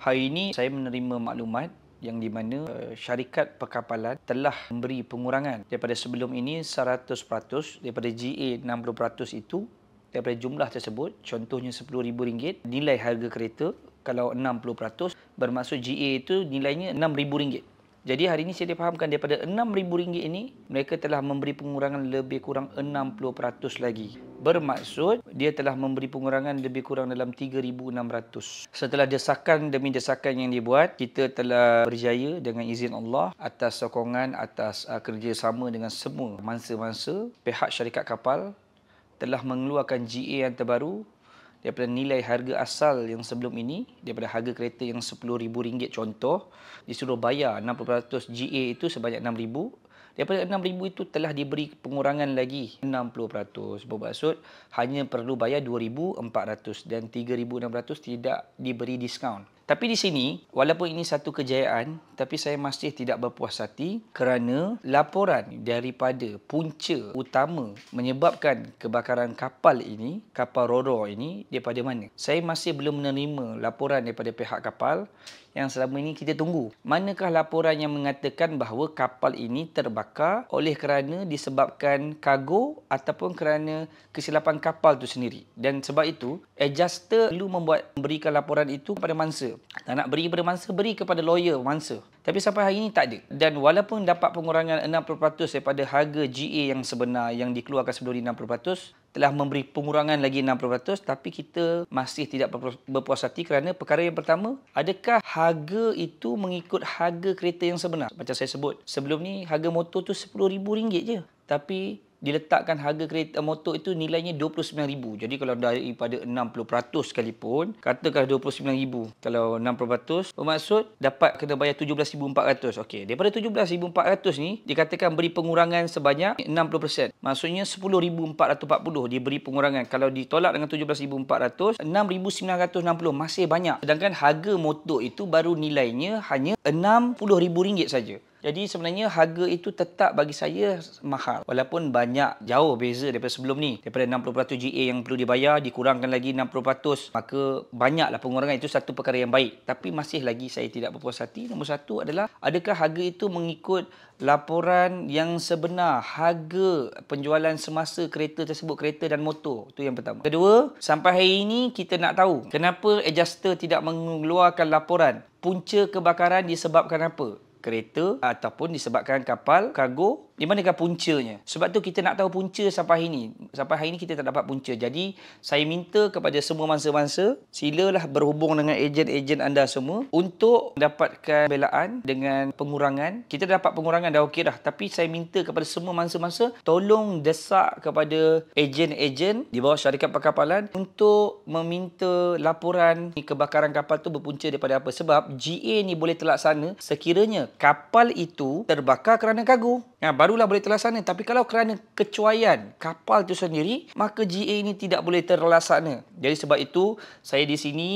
Hari ini saya menerima maklumat yang di mana syarikat perkapalan telah memberi pengurangan daripada sebelum ini 100% daripada GA 60% itu daripada jumlah tersebut, contohnya RM10,000 nilai harga kereta kalau 60% bermaksud GA itu nilainya RM6,000. Jadi hari ini saya difahamkan daripada RM6,000 ini mereka telah memberi pengurangan lebih kurang 60% lagi. Bermaksud dia telah memberi pengurangan lebih kurang dalam 3,600. Setelah desakan demi desakan yang dibuat, kita telah berjaya dengan izin Allah atas sokongan, atas kerjasama dengan semua mangsa-mangsa. Pihak syarikat kapal telah mengeluarkan GA yang terbaru daripada nilai harga asal yang sebelum ini, daripada harga kereta yang RM10,000 contoh, disuruh bayar 60% GA itu sebanyak RM6,000. Daripada RM6,000 itu telah diberi pengurangan lagi 60%. Bermaksud hanya perlu bayar RM2,400 dan RM3,600 tidak diberi diskaun. Tapi di sini, walaupun ini satu kejayaan, tapi saya masih tidak berpuas hati kerana laporan daripada punca utama menyebabkan kebakaran kapal ini, kapal Roro ini, daripada mana? Saya masih belum menerima laporan daripada pihak kapal yang selama ini kita tunggu. Manakah laporan yang mengatakan bahawa kapal ini terbakar oleh kerana disebabkan kargo ataupun kerana kesilapan kapal itu sendiri. Dan sebab itu, adjuster perlu memberikan laporan itu kepada mangsa. Tak nak beri kepada mangsa, beri kepada lawyer mangsa. Tapi sampai hari ini tak ada. Dan walaupun dapat pengurangan 60% daripada harga GA yang sebenar yang dikeluarkan sebelum ini 60%, telah memberi pengurangan lagi 60%, tapi kita masih tidak berpuas hati kerana perkara yang pertama, adakah harga itu mengikut harga kereta yang sebenar? Macam saya sebut, sebelum ni harga motor tu RM10,000 je. Tapi diletakkan harga kereta motor itu nilainya RM29,000. Jadi kalau daripada 60% sekalipun, katakan RM29,000. Kalau 60%, bermaksud dapat kena bayar RM17,400. Okey, daripada RM17,400 ni dikatakan beri pengurangan sebanyak 60%. Maksudnya RM10,440 diberi pengurangan. Kalau ditolak dengan RM17,400, RM6,960 masih banyak. Sedangkan harga motor itu baru nilainya hanya RM60,000 saja. Jadi sebenarnya harga itu tetap bagi saya mahal. Walaupun banyak jauh beza daripada sebelum ni. Daripada 60% GA yang perlu dibayar, dikurangkan lagi 60%. Maka banyaklah pengurangan, itu satu perkara yang baik. Tapi masih lagi saya tidak berpuas hati. Nombor satu adalah, adakah harga itu mengikut laporan yang sebenar harga penjualan semasa kereta tersebut, kereta dan motor? Itu yang pertama. Kedua, sampai hari ini kita nak tahu kenapa adjuster tidak mengeluarkan laporan punca kebakaran disebabkan apa? Kereta ataupun disebabkan kapal kargo. Di manakah puncanya? Sebab tu kita nak tahu punca sampai hari ini. Sampai hari ini kita tak dapat punca. Jadi saya minta kepada semua mangsa-mangsa, silalah berhubung dengan ejen-ejen anda semua untuk mendapatkan belaan dengan pengurangan. Kita dapat pengurangan dah okey dah. Tapi saya minta kepada semua mangsa-mangsa, tolong desak kepada ejen-ejen di bawah syarikat perkapalan untuk meminta laporan kebakaran kapal tu berpunca daripada apa. Sebab GA ni boleh terlaksana sekiranya kapal itu terbakar kerana kargo. Barulah boleh terlaksana. Tapi kalau kerana kecuaian kapal itu sendiri, maka GA ini tidak boleh terlaksana. Jadi sebab itu, saya di sini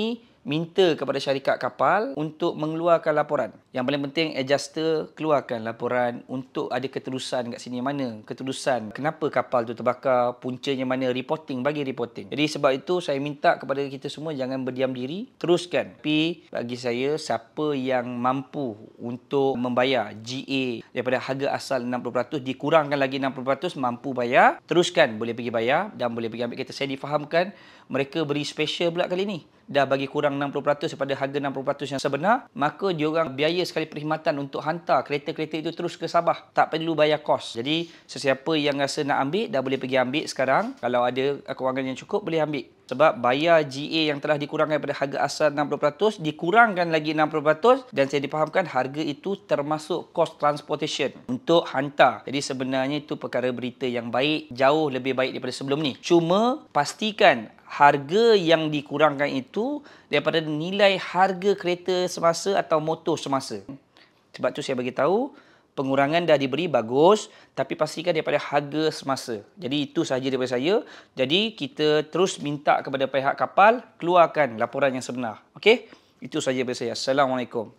minta kepada syarikat kapal untuk mengeluarkan laporan. Yang paling penting, adjuster keluarkan laporan untuk ada keterusan kat sini. Mana keterusan? Kenapa kapal tu terbakar? Puncanya mana? Reporting, bagi reporting. Jadi sebab itu, saya minta kepada kita semua jangan berdiam diri. Teruskan. Tapi bagi saya, siapa yang mampu untuk membayar GA daripada harga asal 60%, dikurangkan lagi 60%, mampu bayar, teruskan. Boleh pergi bayar dan boleh pergi ambil kereta. Saya difahamkan, mereka beri special pula kali ni. Dah bagi kurang 60% daripada harga 60% yang sebenar, maka diorang biaya sekali perkhidmatan untuk hantar kereta-kereta itu terus ke Sabah. Tak perlu bayar kos. Jadi, sesiapa yang rasa nak ambil, dah boleh pergi ambil sekarang. Kalau ada kewangan yang cukup, boleh ambil. Sebab bayar GA yang telah dikurangkan daripada harga asal 60%, dikurangkan lagi 60%, dan saya difahamkan harga itu termasuk kos transportation untuk hantar. Jadi sebenarnya itu perkara berita yang baik, jauh lebih baik daripada sebelum ni. Cuma pastikan harga yang dikurangkan itu daripada nilai harga kereta semasa atau motor semasa. Sebab tu saya bagi tahu, pengurangan dah diberi, bagus, tapi pastikan daripada harga semasa. Jadi itu sahaja daripada saya. Jadi kita terus minta kepada pihak kapal keluarkan laporan yang sebenar. Okey? Itu sahaja daripada saya. Assalamualaikum.